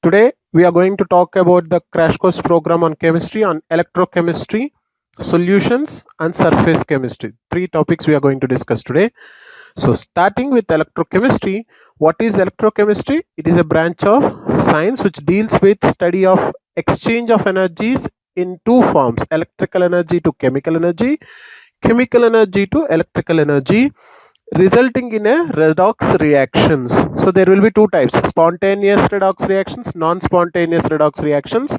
Today we are going to talk about the crash course program on chemistry on electrochemistry, solutions and surface chemistry. Three topics we are going to discuss today. So starting with electrochemistry, what is electrochemistry? It is a branch of science which deals with study of exchange of energies in two forms: electrical energy to chemical energy to electrical energy, resulting in a redox reactions. So there will be two types: spontaneous redox reactions, non-spontaneous redox reactions,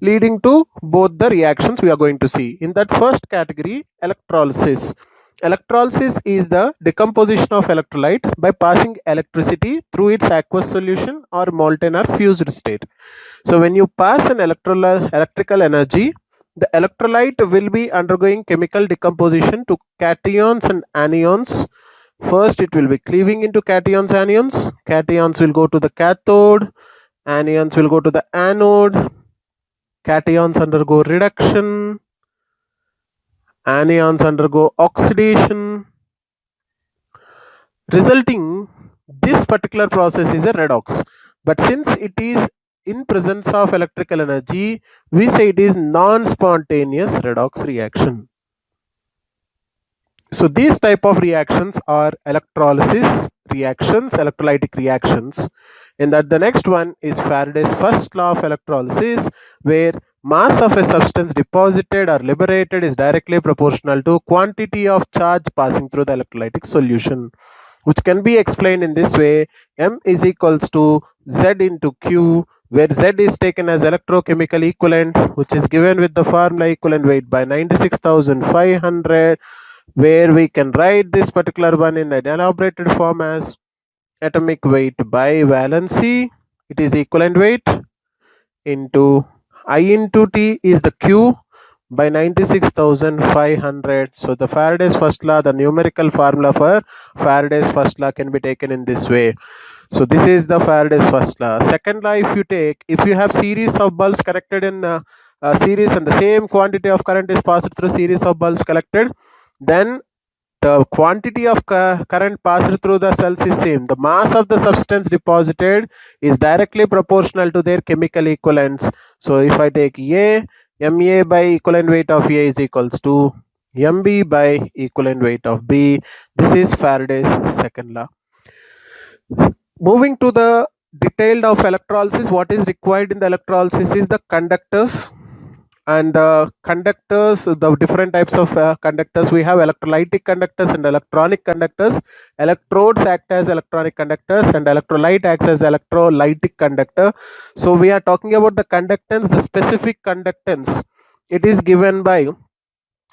leading to both the reactions we are going to see. In that first category, electrolysis. Electrolysis is the decomposition of electrolyte by passing electricity through its aqueous solution or molten or fused state. So when you pass an electrical energy, the electrolyte will be undergoing chemical decomposition to cations and anions. First, it will be cleaving into cations, anions. Cations will go to the cathode, anions will go to the anode. Cations undergo reduction, anions undergo oxidation, resulting this particular process is a redox. But since it is in presence of electrical energy, we say it is non-spontaneous redox reaction. So these type of reactions are electrolysis reactions, electrolytic reactions. And that the next one is Faraday's first law of electrolysis, where mass of a substance deposited or liberated is directly proportional to quantity of charge passing through the electrolytic solution, which can be explained in this way: M is equals to Z into Q, where Z is taken as electrochemical equivalent, which is given with the formula equivalent weight by 96,500, where we can write this particular one in an elaborated form as atomic weight by valency. It is equivalent weight into I into T is the Q by 96,500. So the Faraday's first law, the numerical formula for Faraday's first law can be taken in this way. So this is the Faraday's first law. Second law, if you have series of bulbs connected in a series and the same quantity of current is passed through series of bulbs collected, then the quantity of current passed through the cells is same. The mass of the substance deposited is directly proportional to their chemical equivalents. So if I take A, Ma by equivalent weight of A is equals to Mb by equivalent weight of B. This is Faraday's second law. Moving to the detailed of electrolysis, what is required in the electrolysis is the conductors. And conductors, the different types of conductors, we have electrolytic conductors and electronic conductors. Electrodes act as electronic conductors and electrolyte acts as electrolytic conductor. So we are talking about the conductance, the specific conductance. It is given by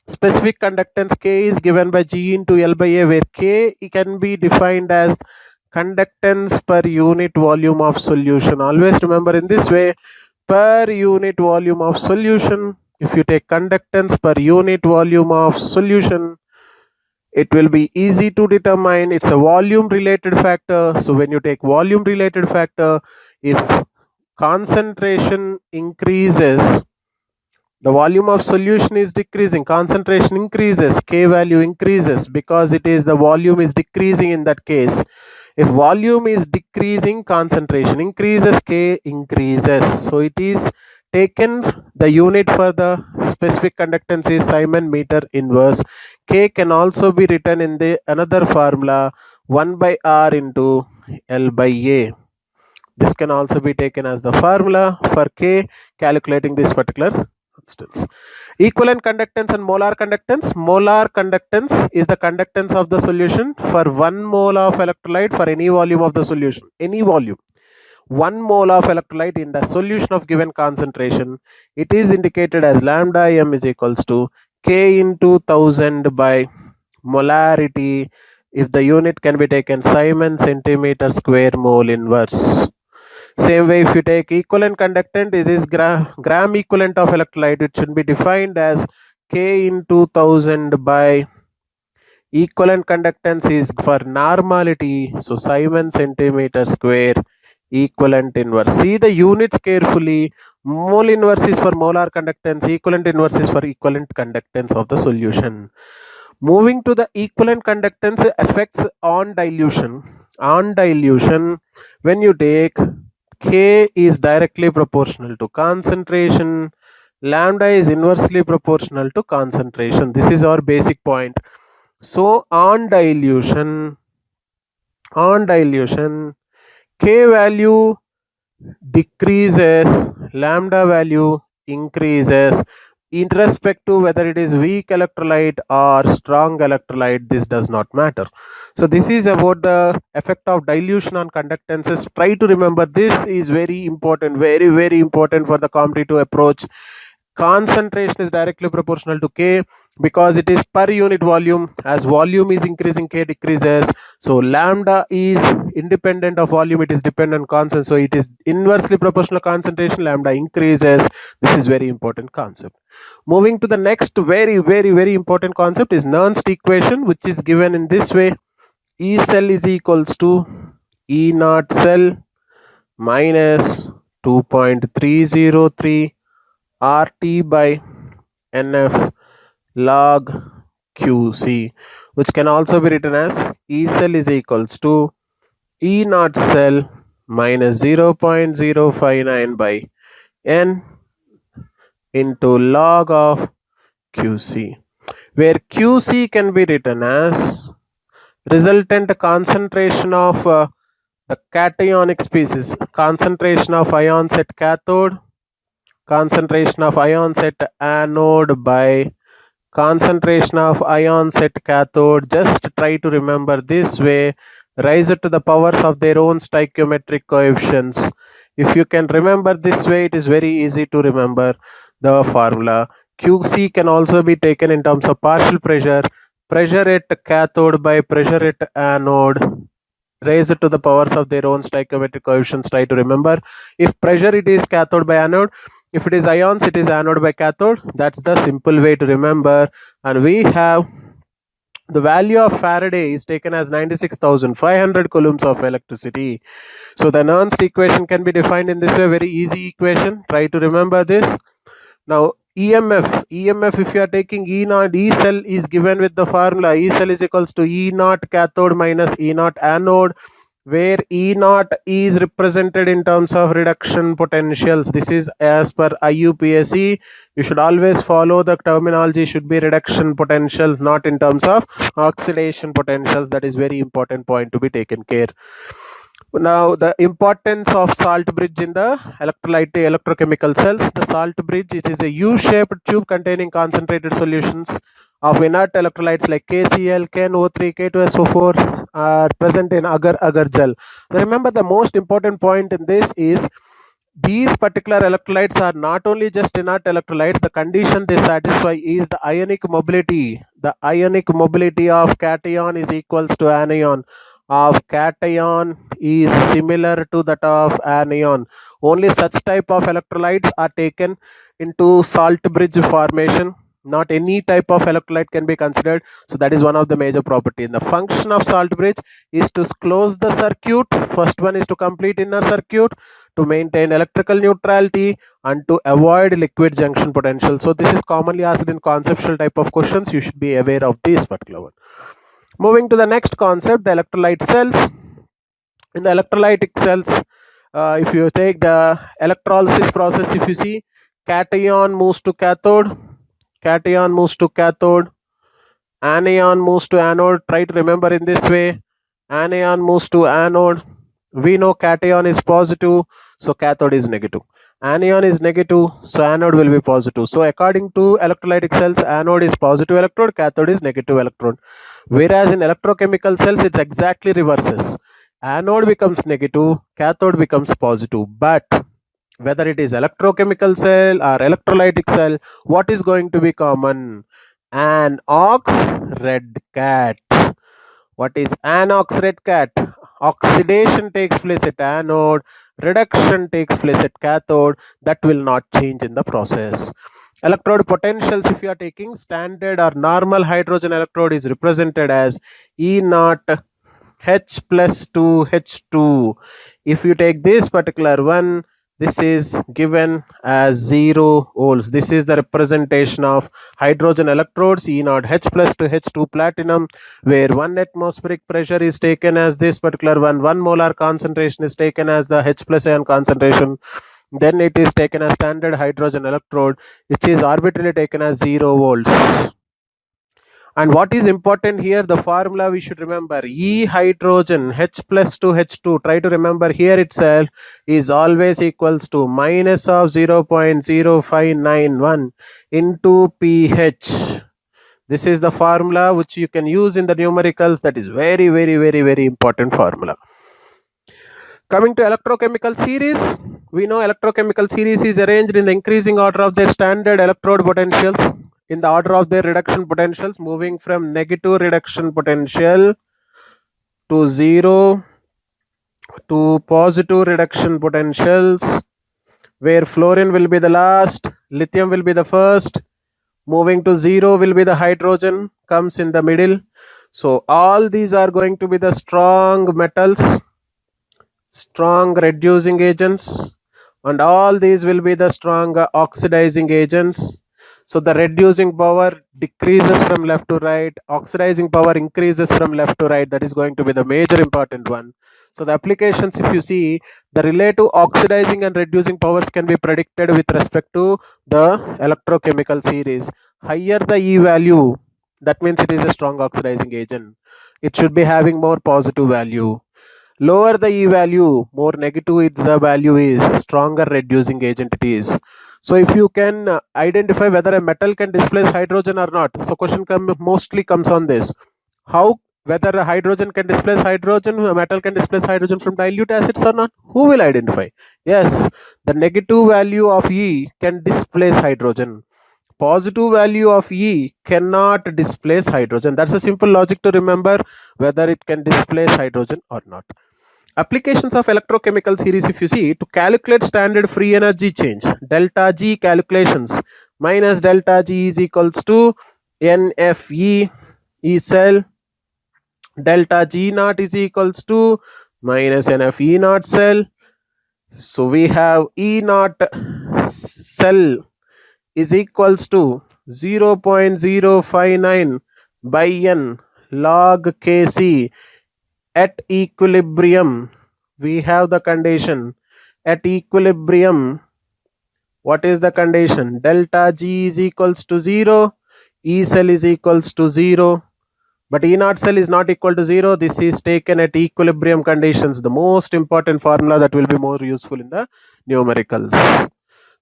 specific conductance K is given by G into L by A, where K can be defined as conductance per unit volume of solution. Always remember in this way: per unit volume of solution. If you take conductance per unit volume of solution, it will be easy to determine. It's a volume related factor. So when you take volume related factor, if concentration increases, the volume of solution is decreasing, concentration increases, K value increases, because it is the volume is decreasing in that case. If volume is decreasing, concentration increases, K increases. So it is taken, the unit for the specific conductance is Simon meter inverse. K can also be written in the another formula, 1 by R into L by A. This can also be taken as the formula for K calculating this particular instance. Equivalent conductance and molar conductance. Molar conductance is the conductance of the solution for 1 mole of electrolyte for any volume of the solution. Any volume. 1 mole of electrolyte in the solution of given concentration. It is indicated as lambda m is equals to K into 1000 by molarity. If the unit can be taken Simon centimeter square mole inverse. Same way, if you take equivalent conductant, it is gram equivalent of electrolyte. It should be defined as K into 1000 by equivalent conductance is for normality. So Simon centimeter square equivalent inverse. See the units carefully. Mole inverse is for molar conductance. Equivalent inverse is for equivalent conductance of the solution. Moving to the equivalent conductance effects on dilution. On dilution, when you take K is directly proportional to concentration. Lambda is inversely proportional to concentration. This is our basic point. So on dilution, K value decreases, lambda value increases in respect to whether it is weak electrolyte or strong electrolyte. This does not matter. So this is about the effect of dilution on conductances. Try to remember, this is very important, very important for the competitive approach. Concentration is directly proportional to K because it is per unit volume. As volume is increasing, K decreases. So lambda is independent of volume, it is dependent on constant. So it is inversely proportional concentration, lambda increases. This is very important concept. Moving to the next very important concept is Nernst equation, which is given in this way. E cell is equals to E naught cell minus 2.303 RT by NF log QC, which can also be written as E cell is equals to E naught cell minus 0.059 by N into log of QC, where QC can be written as resultant concentration of the cationic species, concentration of ions at cathode, concentration of ions at anode by concentration of ions at cathode. Just try to remember this way, raise it to the powers of their own stoichiometric coefficients. If you can remember this way, it is very easy to remember the formula. QC can also be taken in terms of partial pressure, pressure at cathode by pressure at anode, raise it to the powers of their own stoichiometric coefficients. Try to remember, if pressure it is cathode by anode, if it is ions it is anode by cathode. That's the simple way to remember. And we have the value of Faraday is taken as 96,500 coulombs of electricity. So the Nernst equation can be defined in this way, very easy equation. Try to remember this. Now EMF, if you are taking E naught, E cell is given with the formula E cell is equals to E naught cathode minus E naught anode, where E naught is represented in terms of reduction potentials. This is as per IUPAC. You should always follow the terminology should be reduction potentials, not in terms of oxidation potentials. That is very important point to be taken care. Now the importance of salt bridge in the electrolyte electrochemical cells. The salt bridge, it is a U-shaped tube containing concentrated solutions of inert electrolytes like KCl, KNO3, K2SO4 are present in agar gel. Remember, the most important point in this is these particular electrolytes are not only just inert electrolytes. The condition they satisfy is the ionic mobility. The ionic mobility of cation is equals to anion of cation is similar to that of anion. Only such type of electrolytes are taken into salt bridge formation. Not any type of electrolyte can be considered. So that is one of the major property. And the function of salt bridge is to close the circuit. First one is to complete inner circuit, to maintain electrical neutrality, and to avoid liquid junction potential. So this is commonly asked in conceptual type of questions. You should be aware of this particular one. Moving to the next concept, the electrolyte cells. In the electrolytic cells, if you take the electrolysis process, if you see, cation moves to cathode, anion moves to anode. Try to remember in this way, anion moves to anode. We know cation is positive, so cathode is negative. Anion is negative, so anode will be positive. So according to electrolytic cells, anode is positive electrode, cathode is negative electrode. Whereas in electrochemical cells, it's exactly reverses. Anode becomes negative, cathode becomes positive. But whether it is electrochemical cell or electrolytic cell, what is going to be common? Anox red cat. What is anox red cat? Oxidation takes place at anode, reduction takes place at cathode. That will not change in the process. Electrode potentials, if you are taking standard or normal hydrogen electrode, is represented as E naught H plus 2 H2. If you take this particular one, This is given as 0 volts. This is the representation of hydrogen electrodes E0 H plus to H2 platinum, where 1 atmospheric pressure is taken as this particular one, 1 molar concentration is taken as the H plus ion concentration. Then it is taken as standard hydrogen electrode, which is arbitrarily taken as 0 volts. And what is important here, the formula we should remember, E hydrogen H plus to H2, try to remember here itself, is always equals to minus of 0.0591 into pH. This is the formula which you can use in the numericals. That is very, very, very, very important formula. Coming to electrochemical series, we know electrochemical series is arranged in the increasing order of their standard electrode potentials, in the order of their reduction potentials, moving from negative reduction potential to 0 to positive reduction potentials, where fluorine will be the last, lithium will be the first, moving to 0 will be the hydrogen, comes in the middle. So all these are going to be the strong metals, strong reducing agents, and all these will be the strong oxidizing agents. So the reducing power decreases from left to right, oxidizing power increases from left to right. That is going to be the major important one. So the applications, if you see, the relative oxidizing and reducing powers can be predicted with respect to the electrochemical series. Higher the E value, that means it is a strong oxidizing agent. It should be having more positive value. Lower the E value, more negative it's the value is, stronger reducing agent it is. So if you can identify whether a metal can displace hydrogen or not, so question mostly comes on this. How, whether a hydrogen can displace hydrogen, a metal can displace hydrogen from dilute acids or not? Who will identify? Yes, the negative value of E can displace hydrogen. Positive value of E cannot displace hydrogen. That's a simple logic to remember whether it can displace hydrogen or not. Applications of electrochemical series, if you see, to calculate standard free energy change, delta G calculations, minus delta G is equals to NFE E cell, delta G naught is equals to minus NFE naught cell. So we have E naught cell is equals to 0.059 by N log Kc. At equilibrium, we have the condition. At equilibrium, what is the condition? Delta G is equals to 0, E cell is equals to 0, but E naught cell is not equal to 0. This is taken at equilibrium conditions, the most important formula that will be more useful in the numericals.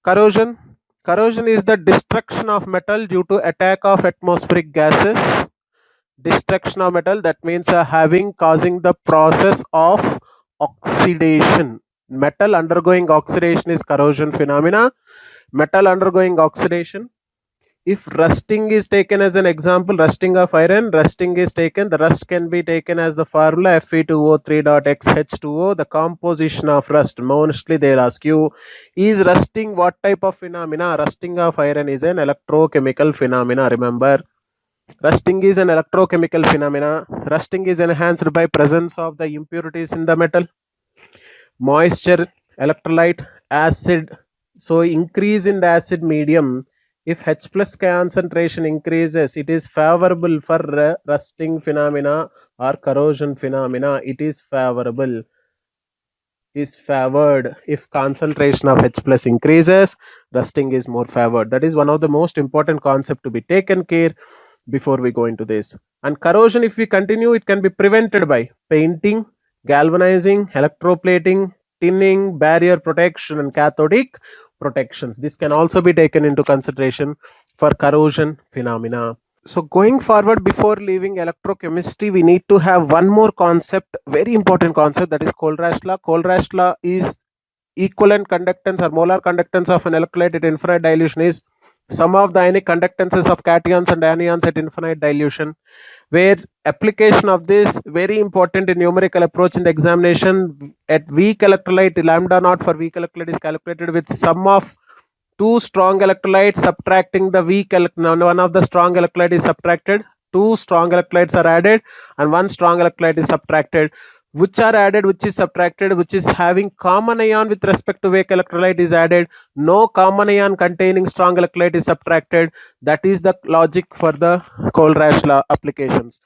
Corrosion. Corrosion is the destruction of metal due to attack of atmospheric gases. Destruction of metal, that means causing the process of oxidation. Metal undergoing oxidation is corrosion phenomena. Metal undergoing oxidation. If rusting is taken as an example, rusting of iron, rusting is taken, the rust can be taken as the formula Fe2O3.XH2O. The composition of rust, mostly they'll ask you, is rusting what type of phenomena? Rusting of iron is an electrochemical phenomena, remember. Rusting is an electrochemical phenomena. Rusting is enhanced by presence of the impurities in the metal. Moisture, electrolyte, acid. So increase in the acid medium. If H plus concentration increases, it is favorable for rusting phenomena or corrosion phenomena. It is favorable. Is favored. If concentration of H plus increases, rusting is more favored. That is one of the most important concept to be taken care before we go into this. And corrosion, if we continue, it can be prevented by painting, galvanizing, electroplating, tinning, barrier protection, and cathodic protections. This can also be taken into consideration for corrosion phenomena. So going forward, before leaving electrochemistry, we need to have one more concept, very important concept, that is Kohlrausch law. Kohlrausch law is equivalent conductance or molar conductance of an electrolyte at infinite dilution is sum of the ionic conductances of cations and anions at infinite dilution, where application of this very important in numerical approach in the examination. At weak electrolyte, lambda naught for weak electrolyte is calculated with sum of two strong electrolytes subtracting the weak one of the strong electrolyte is subtracted, two strong electrolytes are added, and one strong electrolyte is subtracted. which are added, which is subtracted, which is having common ion with respect to weak electrolyte is added, no common ion containing strong electrolyte is subtracted. That is the logic for the Kohlrausch law applications.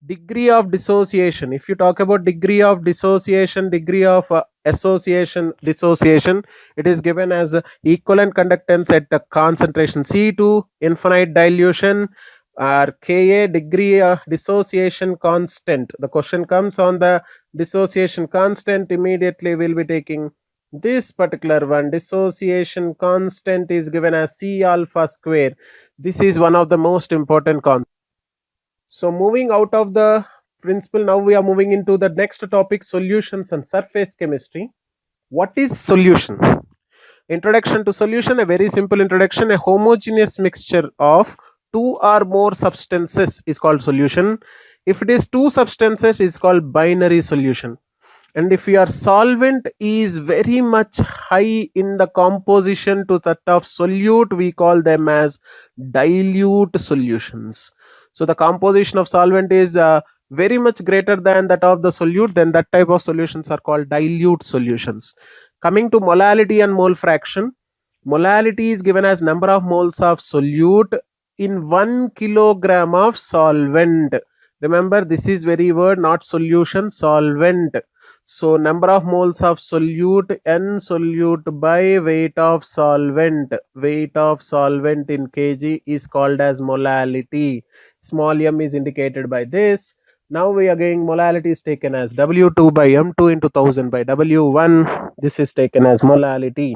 Degree of dissociation, if you talk about degree of dissociation, degree of association, dissociation, it is given as equivalent conductance at the concentration C2, infinite dilution, or Ka, degree of dissociation constant. The question comes on the dissociation constant, immediately we'll be taking this particular one. Dissociation constant is given as C alpha square. This is one of the most important concepts. So moving out of the principle, now we are moving into the next topic, solutions and surface chemistry. What is solution? Introduction to solution, a very simple introduction. A homogeneous mixture of two or more substances is called solution. If it is two substances, it is called binary solution. And if your solvent is very much high in the composition to that of solute, we call them as dilute solutions. So the composition of solvent is very much greater than that of the solute, then that type of solutions are called dilute solutions. Coming to molality and mole fraction, molality is given as number of moles of solute in 1 kilogram of solvent. Remember, this is very word, not solution, solvent. So number of moles of solute, n solute by weight of solvent. Weight of solvent in kg is called as molality. Small m is indicated by this. Now we are getting molality is taken as W2 by M2 into 1000 by W1. This is taken as molality.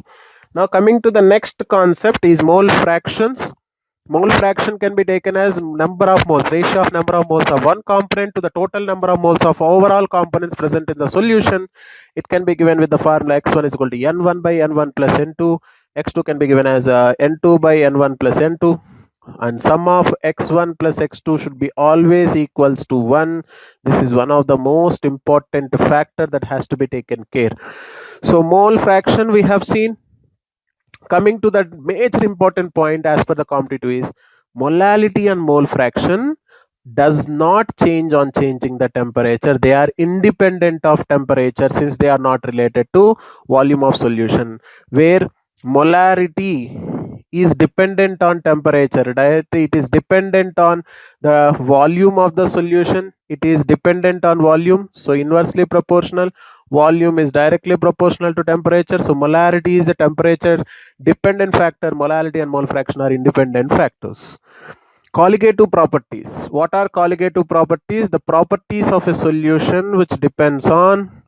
Now coming to the next concept is mole fractions. Mole fraction can be taken as number of moles, ratio of number of moles of one component to the total number of moles of overall components present in the solution. It can be given with the formula x1 is equal to n1 by n1 plus n2. x2 can be given as n2 by n1 plus n2. And sum of x1 plus x2 should be always equals to 1. This is one of the most important factor that has to be taken care. So mole fraction we have seen. Coming to the major important point as per the competitive is molality and mole fraction does not change on changing the temperature. They are independent of temperature since they are not related to volume of solution, where molarity is dependent on temperature. Directly it is dependent on the volume of the solution. It is dependent on volume, so inversely proportional. Volume is directly proportional to temperature, so molarity is a temperature dependent factor. Molality and mole fraction are independent factors. Colligative properties. What are colligative properties? The properties of a solution which depends on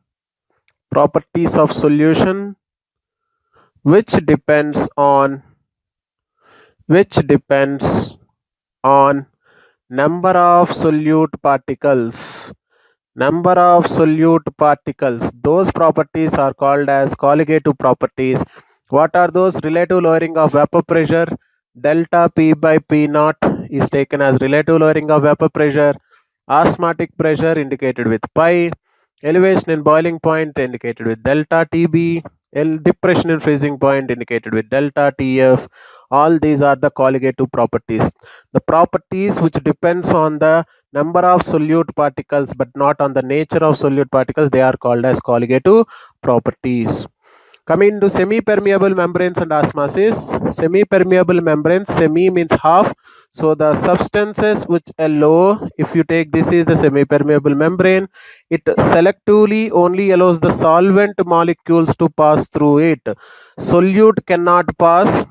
properties of solution which depends on number of solute particles. Number of solute particles, those properties are called as colligative properties. What are those? Relative lowering of vapor pressure, delta P by P naught is taken as relative lowering of vapor pressure. Osmotic pressure indicated with pi. Elevation in boiling point indicated with delta TB. Depression in freezing point indicated with delta TF. All these are the colligative properties. The properties which depends on the number of solute particles but not on the nature of solute particles, they are called as colligative properties. Coming to semi-permeable membranes and osmosis. Semi-permeable membranes, semi means half, so the substances which allow, if you take this is the semi-permeable membrane, it selectively only allows the solvent molecules to pass through it. Solute cannot pass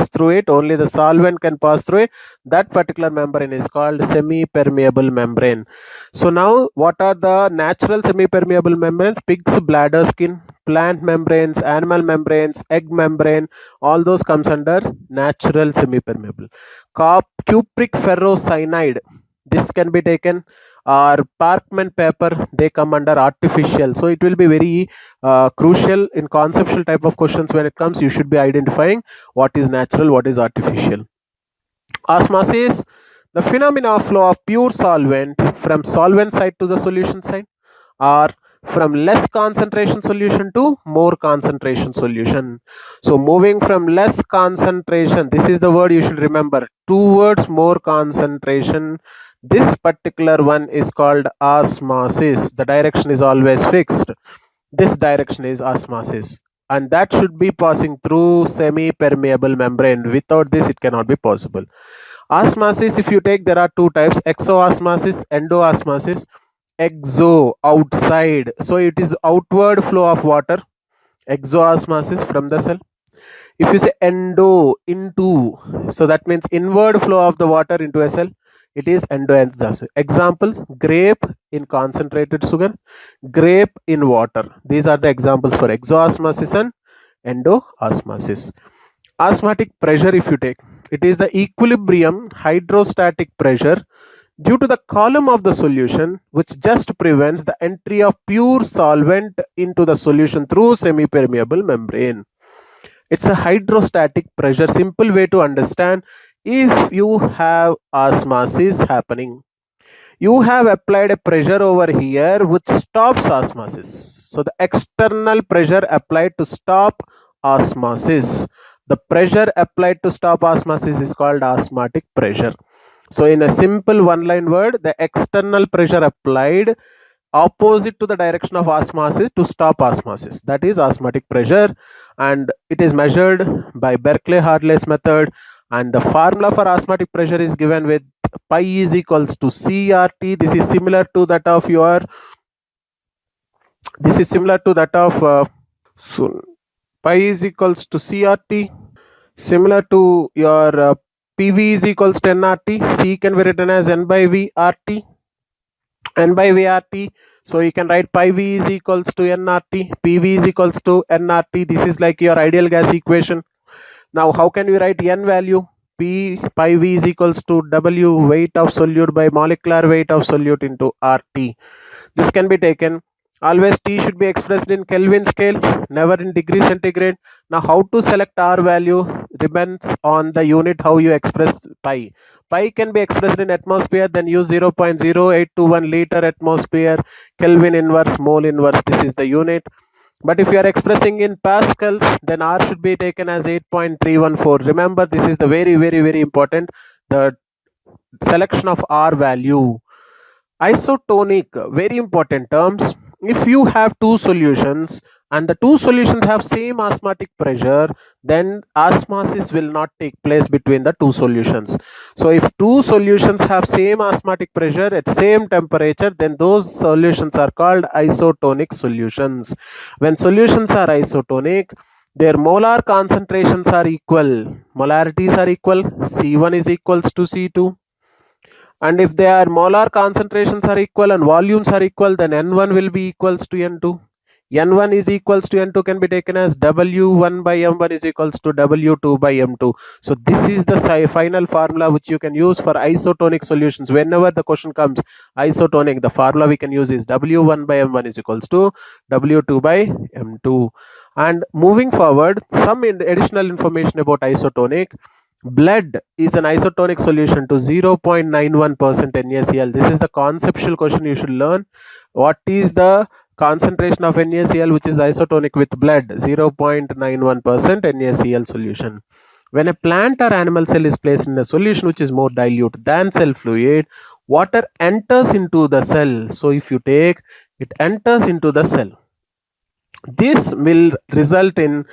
through it, only the solvent can pass through it. That particular membrane is called semi-permeable membrane. So now what are the natural semi-permeable membranes? Pig's bladder skin, plant membranes, animal membranes, egg membrane, all those comes under natural semi-permeable. Cupric ferrocyanide, this can be taken, or Parkman paper, they come under artificial. So it will be very crucial in conceptual type of questions. When it comes, you should be identifying what is natural, what is artificial. Osmosis, the phenomena of flow of pure solvent from solvent side to the solution side, or from less concentration solution to more concentration solution. So moving from less concentration, this is the word you should remember, towards more concentration, This particular one is called osmosis. The direction is always fixed. This direction is osmosis, and that should be passing through semi-permeable membrane. Without this, it cannot be possible. Osmosis, if you take, there are two types: exoosmosis, endoosmosis. Exo, outside, so it is outward flow of water, exoosmosis from the cell. If you say endo, into, so that means inward flow of the water into a cell, it is endoosmosis. Examples: grape in concentrated sugar, grape in water. These are the examples for exoosmosis and endoosmosis. Osmotic pressure, if you take, it is the equilibrium hydrostatic pressure due to the column of the solution, which just prevents the entry of pure solvent into the solution through semi-permeable membrane. It's a hydrostatic pressure. Simple way to understand: if you have osmosis happening, you have applied a pressure over here which stops osmosis. So the external pressure applied to stop osmosis, the pressure applied to stop osmosis is called osmotic pressure. So in a simple one line word, the external pressure applied opposite to the direction of osmosis to stop osmosis, that is osmotic pressure, and it is measured by Berkeley-Hartley's method, and the formula for osmotic pressure is given with pi is equals to CRT. This is similar to that of your so pi is equals to CRT, similar to your PV is equals to nRT. C can be written as N by V RT, N by V RT. So you can write pi V is equals to nRT, PV is equals to nRT. This is like your ideal gas equation. Now how can we write N value? Pi V is equals to W, weight of solute, by molecular weight of solute, into RT. This can be taken. Always T should be expressed in Kelvin scale, never in degree centigrade. Now how to select R value depends on the unit how you express pi. Pi can be expressed in atmosphere, then use 0.0821 liter atmosphere, Kelvin inverse, mole inverse. This is the unit. But if you are expressing in pascals, then R should be taken as 8.314. Remember, this is the very important, the selection of R value. Isotonic, very important terms. If you have two solutions and the two solutions have same osmotic pressure, then osmosis will not take place between the two solutions. So if two solutions have same osmotic pressure at same temperature, then those solutions are called isotonic solutions. When solutions are isotonic, their molar concentrations are equal, molarities are equal, C1 is equals to C2, and if their molar concentrations are equal and volumes are equal, then N1 will be equals to N2. N1 is equals to N2 can be taken as W1 by M1 is equals to W2 by M2. So this is the final formula which you can use for isotonic solutions. Whenever the question comes isotonic, the formula we can use is W1 by M1 is equals to W2 by M2. And moving forward, some additional information about isotonic. Blood is an isotonic solution to 0.91% NaCl. This is the conceptual question you should learn. What is the concentration of NaCl which is isotonic with blood? 0.91% NaCl solution. When a plant or animal cell is placed in a solution which is more dilute than cell fluid, water enters into the cell. So if you take, it enters into the cell. This will result in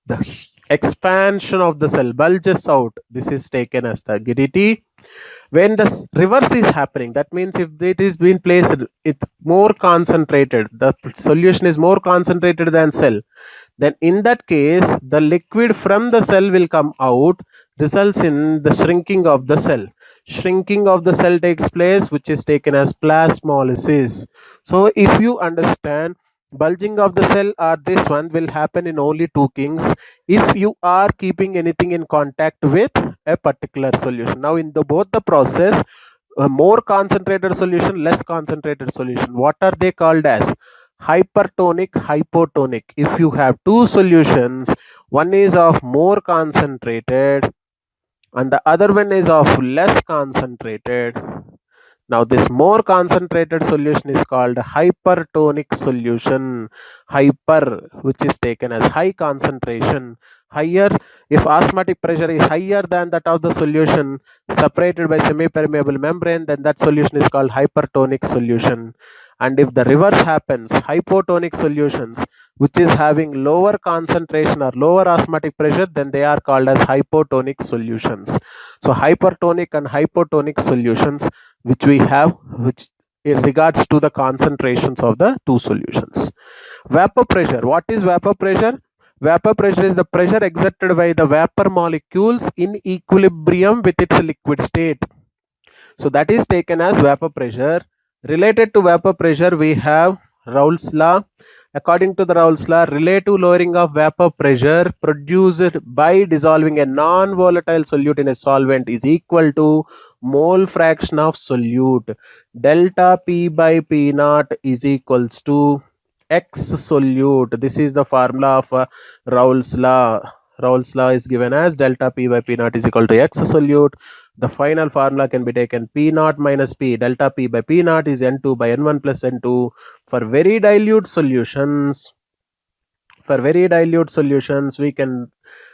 the expansion of the cell, bulges out. This is taken as turbidity. When the reverse is happening, that means if it is being placed, it's more concentrated, the solution is more concentrated than cell, then in that case the liquid from the cell will come out, results in the shrinking of the cell. Shrinking of the cell takes place, which is taken as plasmolysis. So if you understand, bulging of the cell or this one will happen in only two kings if you are keeping anything in contact with a particular solution. Now in the both the process, a more concentrated solution, less concentrated solution, what are they called as? Hypertonic, hypotonic. If you have two solutions, one is of more concentrated and the other one is of less concentrated, Now this more concentrated solution is called hypertonic solution. Hyper, which is taken as high concentration. Higher, if osmotic pressure is higher than that of the solution separated by semi-permeable membrane, then that solution is called hypertonic solution. And if the reverse happens, hypotonic solutions which is having lower concentration or lower osmotic pressure, then they are called as hypotonic solutions. So hypertonic and hypotonic solutions which we have, which in regards to the concentrations of the two solutions. Vapor pressure. What is vapor pressure? Vapor pressure is the pressure exerted by the vapor molecules in equilibrium with its liquid state. So that is taken as vapor pressure. Related to vapor pressure, we have Raoult's law. According to the Raoult's law, relative lowering of vapor pressure produced by dissolving a non-volatile solute in a solvent is equal to mole fraction of solute. Delta P by P naught is equals to X solute. This is the formula of Raoult's law. Raoult's law is given as delta P by P naught is equal to X solute. The final formula can be taken P naught minus P. Delta P by P naught is N2 by N1 plus N2. For very dilute solutions, we can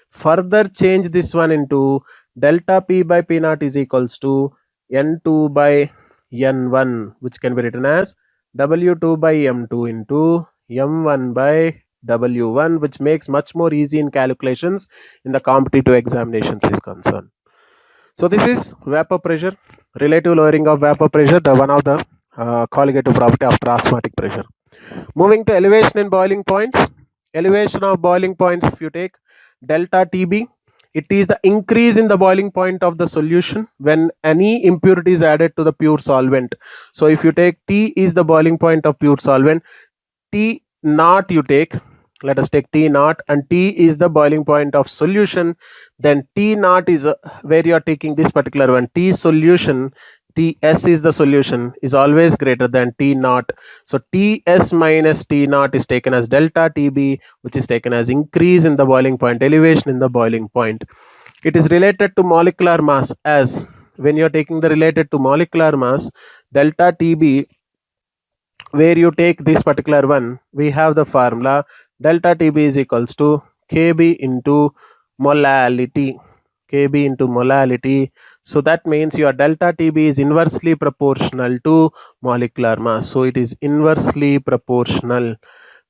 further change this one into delta P by P naught is equals to N2 by N1, which can be written as W2 by M2 into M1 by W1, which makes much more easy in calculations in the competitive examinations is concerned. So this is vapor pressure, relative lowering of vapor pressure, the one of the colligative property of osmotic pressure. Moving to elevation in boiling points. Elevation of boiling points, if you take delta TB, it is the increase in the boiling point of the solution when any impurity is added to the pure solvent. So if you take T is the boiling point of pure solvent, T naught you take, let us take T naught, and T is the boiling point of solution, then T naught is where you are taking this particular one, T solution, Ts is the solution, is always greater than T naught. So Ts minus T naught is taken as delta Tb, which is taken as increase in the boiling point, elevation in the boiling point. It is related to molecular mass, as when you are taking the related to molecular mass, delta Tb, where you take this particular one, we have the formula delta TB is equals to Kb into molality. Kb into molality. So that means your delta TB is inversely proportional to molecular mass. So it is inversely proportional,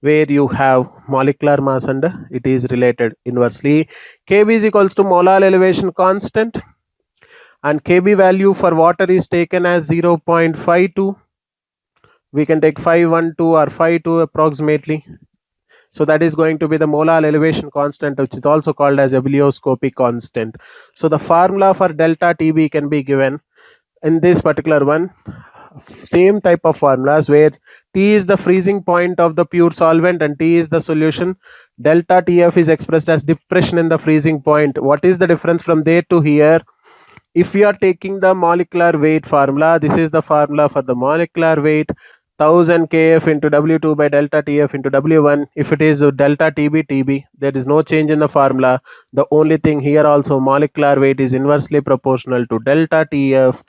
where you have molecular mass and it is related inversely. Kb is equals to molar elevation constant, and Kb value for water is taken as 0.52. We can take 512 or 52 approximately. So that is going to be the molar elevation constant, which is also called as ebullioscopy constant. So the formula for delta TB can be given in this particular one. Same type of formulas, where T is the freezing point of the pure solvent and T is the solution. Delta TF is expressed as depression in the freezing point. What is the difference from there to here? If we are taking the molecular weight formula, this is the formula for the molecular weight, 1000 kf into W2 by delta TF into W1. If it is delta TB, there is no change in the formula. The only thing here also, molecular weight is inversely proportional to delta TF,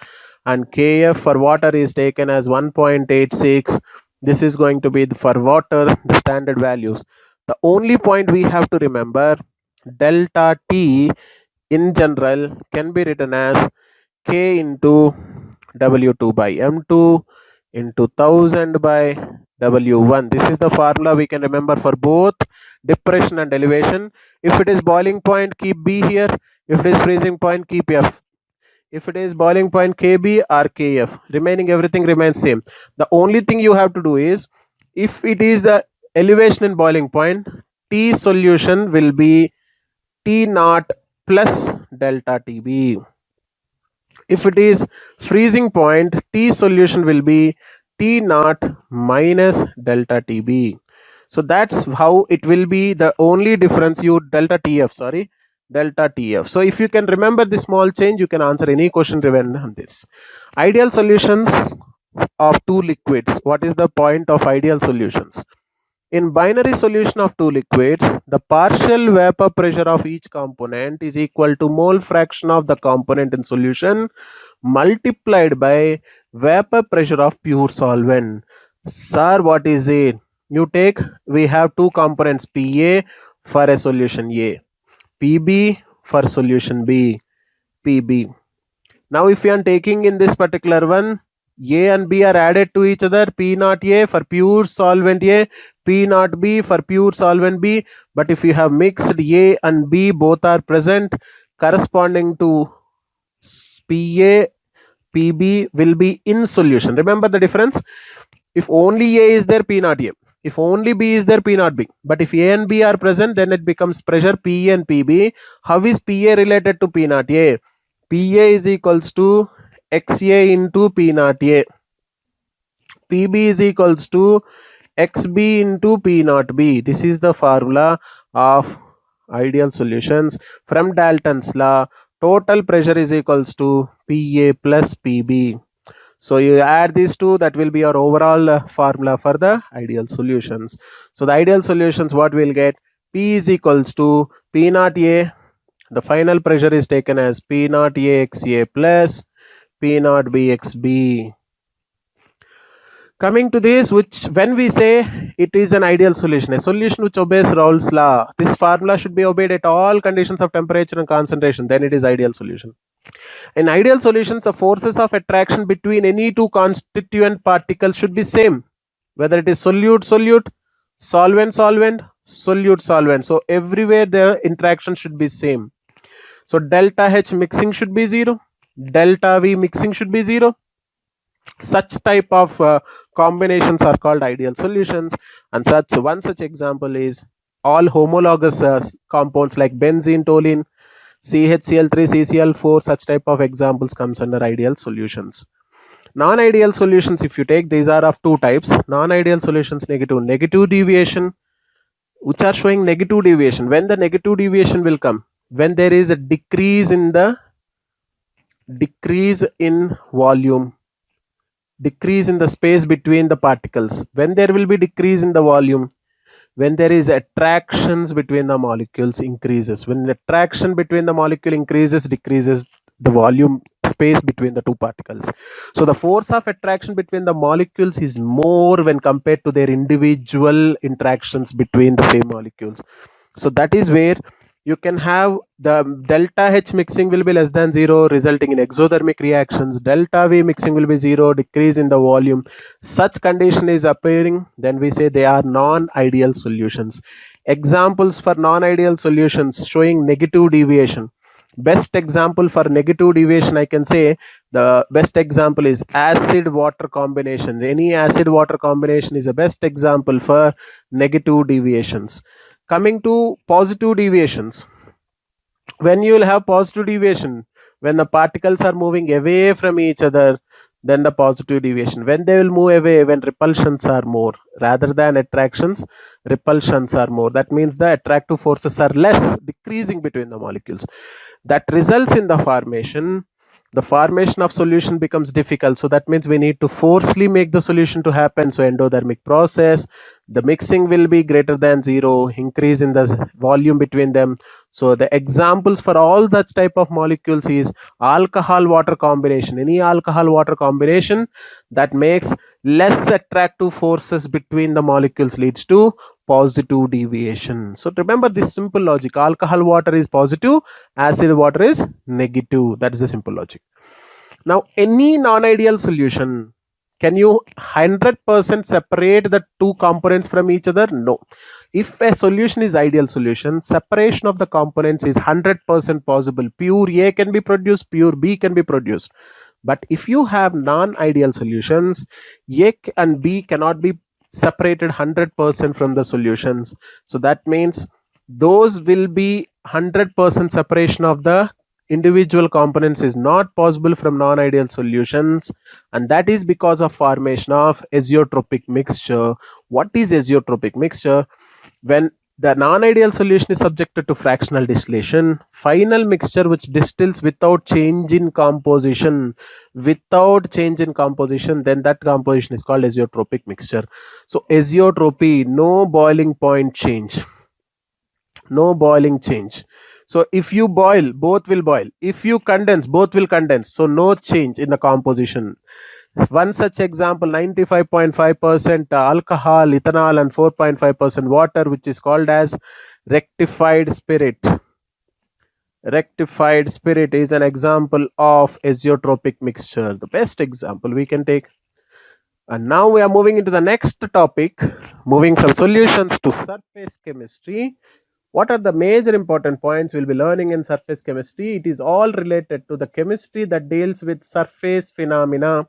and Kf for water is taken as 1.86. This is going to be for water, the standard values. The only point we have to remember, delta T in general can be written as K into W2 by M2 into 1000 by W1. This is the formula we can remember for both depression and elevation. If it is boiling point, keep B here. If it is freezing point, keep F. If it is boiling point, KB or KF. Remaining everything remains same. The only thing you have to do is, if it is the elevation in boiling point, T solution will be T naught plus delta TB. If it is freezing point, T solution will be T naught minus delta TB. So that's how it will be. The only difference, you delta TF. So if you can remember this small change, you can answer any question given on this. Ideal solutions of two liquids. What is the point of ideal solutions? In binary solution of two liquids, the partial vapor pressure of each component is equal to mole fraction of the component in solution multiplied by vapor pressure of pure solvent. Sir, what is it? You take, we have two components Pa for a solution A, Pb for solution B, Pb. Now if you are taking in this particular one, A and B are added to each other, P naught A for pure solvent A, P naught B for pure solvent B. But if you have mixed A and B, both are present, corresponding to Pa, Pb will be in solution. Remember the difference? If only A is there, P naught A. If only B is there, P naught B. But if A and B are present, then it becomes pressure P and Pb. How is Pa related to P naught A? Pa is equals to Xa into P naught A. Pb is equals to Xb into P naught B. This is the formula of ideal solutions. From Dalton's law, total pressure is equals to Pa plus Pb. So you add these two, that will be your overall formula for the ideal solutions. So the ideal solutions, what we'll get, P is equals to P naught A. The final pressure is taken as P naught A Xa plus P naught B Xb. Coming to this, which when we say it is an ideal solution, a solution which obeys Raoult's law, this formula should be obeyed at all conditions of temperature and concentration, then it is ideal solution. In ideal solutions, the forces of attraction between any two constituent particles should be same, whether it is solute-solute, solvent-solvent, solute-solvent. So everywhere the interaction should be same. So delta H mixing should be 0, delta V mixing should be 0. Such type of combinations are called ideal solutions, and one such example is all homologous compounds like benzene, toluene, CHCl3, CCl4. Such type of examples comes under ideal solutions. Non-ideal solutions, if you take, these are of two types. Non-ideal solutions, negative deviation, which are showing negative deviation. When the negative deviation will come? When there is a decrease in volume, decrease in the space between the particles. When there will be decrease in the volume? When there is attractions between the molecules increases. When attraction between the molecule increases, decreases the volume space between the two particles. So the force of attraction between the molecules is more when compared to their individual interactions between the same molecules. So that is where you can have the delta H mixing will be less than 0, resulting in exothermic reactions. Delta V mixing will be 0, decrease in the volume. Such condition is appearing, then we say they are non-ideal solutions. Examples for non-ideal solutions showing negative deviation. Best example for negative deviation, I can say the best example is acid water combination. Any acid water combination is a best example for negative deviations. Coming to positive deviations, when you will have positive deviation, when the particles are moving away from each other, then the positive deviation. When they will move away, when repulsions are more rather than attractions, repulsions are more. That means the attractive forces are less, decreasing between the molecules. That results in the formation of solution becomes difficult. So that means we need to forcefully make the solution to happen. So endothermic process, the mixing will be greater than 0, increase in the volume between them. So the examples for all that type of molecules is alcohol water combination. Any alcohol water combination that makes less attractive forces between the molecules leads to positive deviation. So remember this simple logic: alcohol water is positive, acid water is negative. That is the simple logic. Now any non-ideal solution, can you 100% separate the two components from each other? No. If a solution is ideal solution, separation of the components is 100% possible. Pure A can be produced, pure B can be produced. But if you have non-ideal solutions, A and B cannot be separated 100% from the solutions. So that means those will be 100% separation of the individual components is not possible from non-ideal solutions, and that is because of formation of azeotropic mixture. What is azeotropic mixture? When The non-ideal solution is subjected to fractional distillation. Final mixture which distills without change in composition, then that composition is called azeotropic mixture. So azeotropy, no boiling point change, no boiling change. So if you boil, both will boil. If you condense, both will condense. So no change in the composition. One such example, 95.5% alcohol, ethanol, and 4.5% water, which is called as rectified spirit. Rectified spirit is an example of azeotropic mixture, the best example we can take. And now we are moving into the next topic, moving from solutions to surface chemistry. What are the major important points we'll be learning in surface chemistry? It is all related to the chemistry that deals with surface phenomena.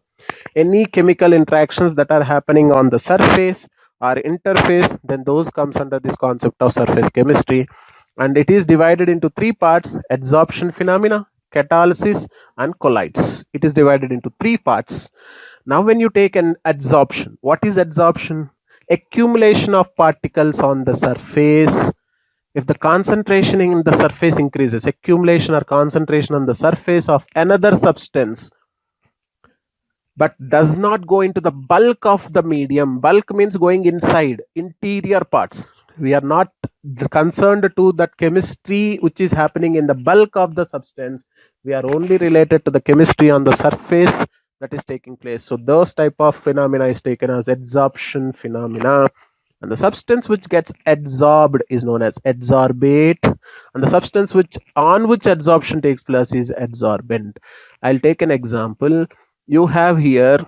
Any chemical interactions that are happening on the surface or interface, then those comes under this concept of surface chemistry. And it is divided into three parts: adsorption phenomena, catalysis, and colloids. It is divided into three parts. Now when you take an adsorption, what is adsorption? Accumulation of particles on the surface. If the concentration in the surface increases, accumulation or concentration on the surface of another substance, but does not go into the bulk of the medium. Bulk means going inside, interior parts. We are not concerned to that chemistry which is happening in the bulk of the substance. We are only related to the chemistry on the surface that is taking place. So those type of phenomena is taken as adsorption phenomena. And the substance which gets adsorbed is known as adsorbate, and the substance on which adsorption takes place is adsorbent. I'll take an example. You have here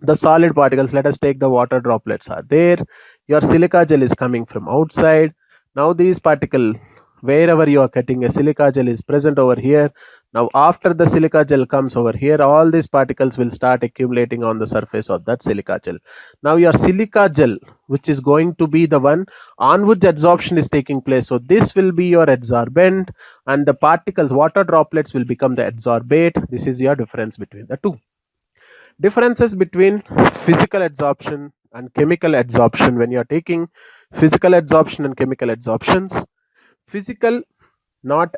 the solid particles. Let us take the water droplets are there. Your silica gel is coming from outside. Now these particle, wherever you are cutting, a silica gel is present over here. Now after the silica gel comes over here, all these particles will start accumulating on the surface of that silica gel. Now your silica gel, which is going to be the one on which adsorption is taking place, so this will be your adsorbent, and the particles, water droplets, will become the adsorbate. This is your difference between the two. Differences between physical adsorption and chemical adsorption. When you are taking physical adsorption and chemical adsorptions, physical, not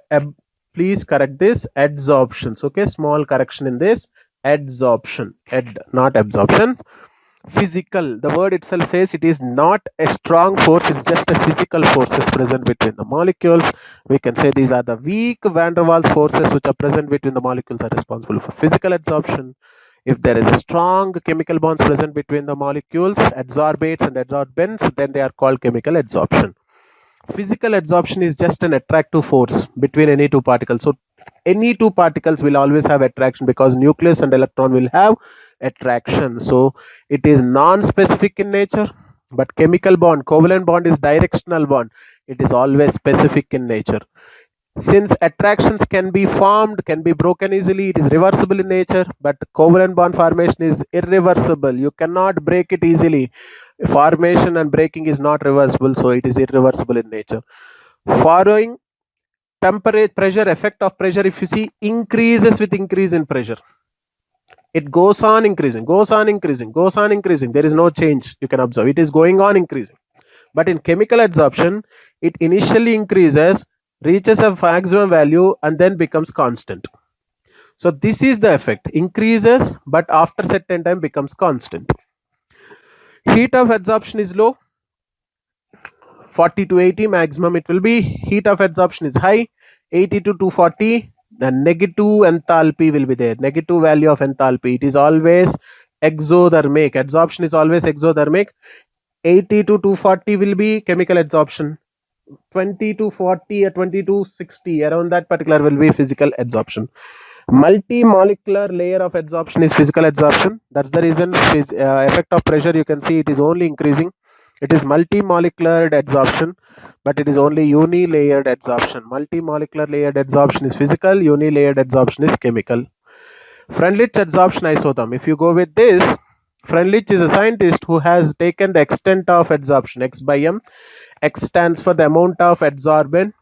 please correct this, adsorptions. Okay, small correction in this, adsorption, not absorption. Physical, the word itself says it is not a strong force, it's just a physical forces present between the molecules. We can say these are the weak van der Waals forces which are present between the molecules are responsible for physical adsorption. If there is a strong chemical bonds present between the molecules, adsorbates and adsorbents, then they are called chemical adsorption. Physical adsorption is just an attractive force between any two particles. So any two particles will always have attraction because nucleus and electron will have attraction. So it is non-specific in nature, but chemical bond, covalent bond, is directional bond. It is always specific in nature. Since attractions can be formed, can be broken easily, it is reversible in nature, but covalent bond formation is irreversible. You cannot break it easily. Formation and breaking is not reversible, so it is irreversible in nature. Following temperature, pressure, effect of pressure, if you see, increases with increase in pressure. It goes on increasing, goes on increasing, goes on increasing. There is no change. You can observe it is going on increasing. But in chemical adsorption, it initially increases, reaches a maximum value, and then becomes constant. So this is the effect, increases but after certain time becomes constant. Heat of adsorption is low, 40 to 80 maximum it will be. Heat of adsorption is high, 80 to 240. The negative enthalpy will be there, negative value of enthalpy. It is always exothermic. Adsorption is always exothermic. 80 to 240 will be chemical adsorption. 20 to 40 or 20 to 60, around that particular will be physical adsorption. Multi-molecular layer of adsorption is physical adsorption. That's the reason effect of pressure, you can see it is only increasing. It is multi-molecular adsorption, but it is only uni-layered adsorption. Multi-molecular layered adsorption is physical, uni-layered adsorption is chemical. Freundlich adsorption isotherm. If you go with this, Freundlich is a scientist who has taken the extent of adsorption, X by M. X stands for the amount of adsorbate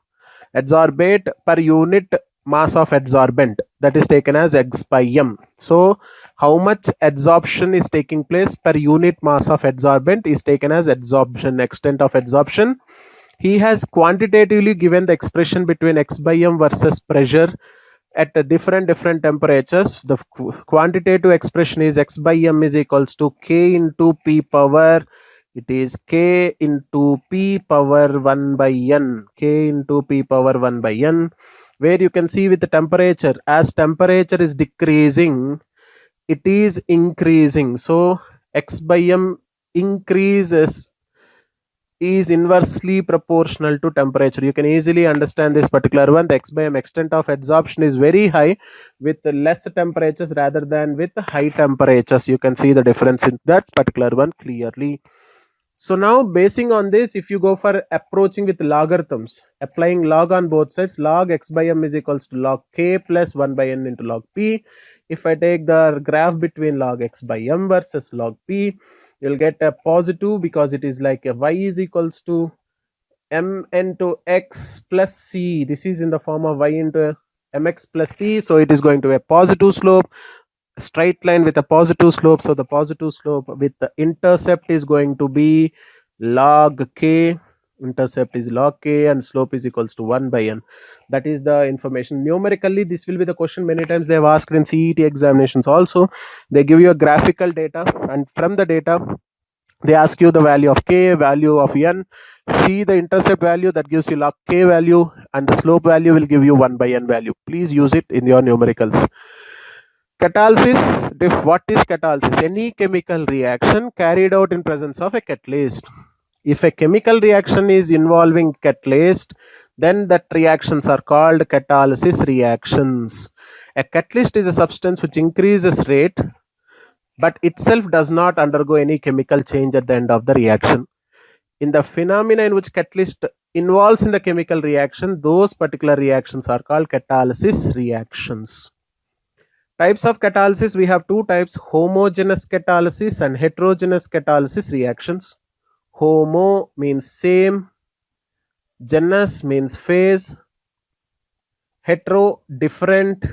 per unit mass of adsorbent, that is taken as X by M. So how much adsorption is taking place per unit mass of adsorbent is taken as adsorption, extent of adsorption. He has quantitatively given the expression between x by m versus pressure at a different temperatures. The quantitative expression is x by m is equals to k into p power, it is k into p power 1 by n, k into p power 1 by n, where you can see with the temperature, as temperature is decreasing, it is increasing. So x by m increases is inversely proportional to temperature. You can easily understand this particular one. The x by m extent of adsorption is very high with less temperatures rather than with high temperatures. You can see the difference in that particular one clearly. So now basing on this, if you go for approaching with logarithms, applying log on both sides, log x by m is equals to log k plus 1 by n into log p. If I take the graph between log x by m versus log p, you'll get a positive because it is like a y is equals to m into x plus c. This is in the form of y into mx plus c, so it is going to be a positive slope, straight line with a positive slope. So the positive slope with the intercept is going to be log k, intercept is log k, and slope is equals to 1 by n. That is the information. Numerically, this will be the question. Many times they have asked in CET examinations also. They give you a graphical data, and from the data they ask you the value of k, value of n. See the intercept value, that gives you log k value, and the slope value will give you 1 by n value. Please use it in your numericals. Catalysis. What is catalysis? Any chemical reaction carried out in presence of a catalyst. If a chemical reaction is involving catalyst, then that reactions are called catalysis reactions. A catalyst is a substance which increases rate but itself does not undergo any chemical change at the end of the reaction. In the phenomena in which catalyst involves in the chemical reaction, those particular reactions are called catalysis reactions. Types of catalysis, we have two types: homogeneous catalysis and heterogeneous catalysis reactions. Homo means same, genus means phase, hetero different,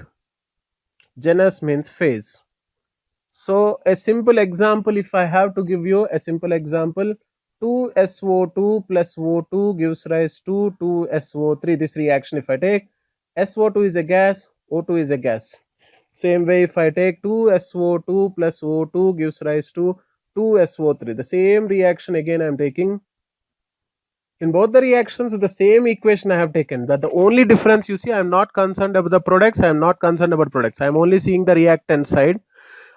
genus means phase. So a simple example, if I have to give you a simple example, 2SO2 plus O2 gives rise to 2SO3. This reaction, if I take, SO2 is a gas, O2 is a gas. Same way, if I take 2SO2 plus O2 gives rise to 2SO3. The same reaction again I am taking. In both the reactions, the same equation I have taken. But the only difference, you see, I am not concerned about the products. I am not concerned about products. I am only seeing the reactant side.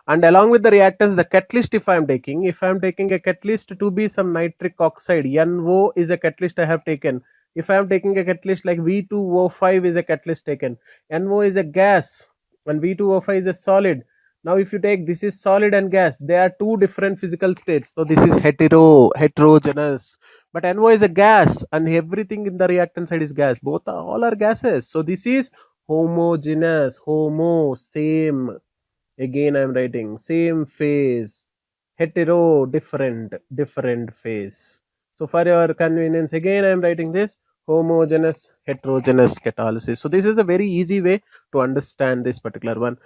And along with the reactants, the catalyst, if I am taking a catalyst to be some nitric oxide, NO is a catalyst I have taken. If I am taking a catalyst like V2O5 is a catalyst taken. NO is a gas and V2O5 is a solid. Now if you take, this is solid and gas, they are two different physical states. So this is heterogeneous. But NO is a gas and everything in the reactant side is gas. All are gases. So this is homogeneous, homo, same. Again I am writing same phase, hetero different phase. So for your convenience, again I am writing this homogeneous heterogeneous catalysis. So this is a very easy way to understand this particular one.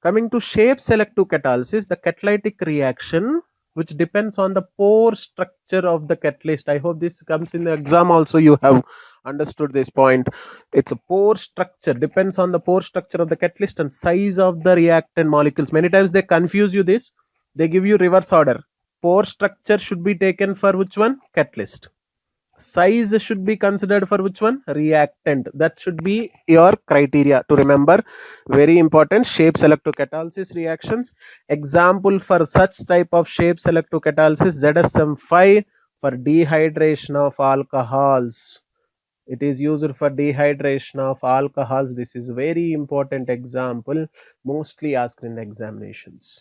Coming to shape selective catalysis, the catalytic reaction which depends on the pore structure of the catalyst. I hope this comes in the exam also, you have understood this point. It's a pore structure, depends on the pore structure of the catalyst and size of the reactant molecules. Many times they confuse you this, they give you reverse order. Pore structure should be taken for which one? Catalyst. Size should be considered for which one? Reactant. That should be your criteria to remember. Very important. Shape selective catalysis reactions. Example for such type of shape selective catalysis, ZSM5 for dehydration of alcohols. It is used for dehydration of alcohols. This is very important example, mostly asked in the examinations.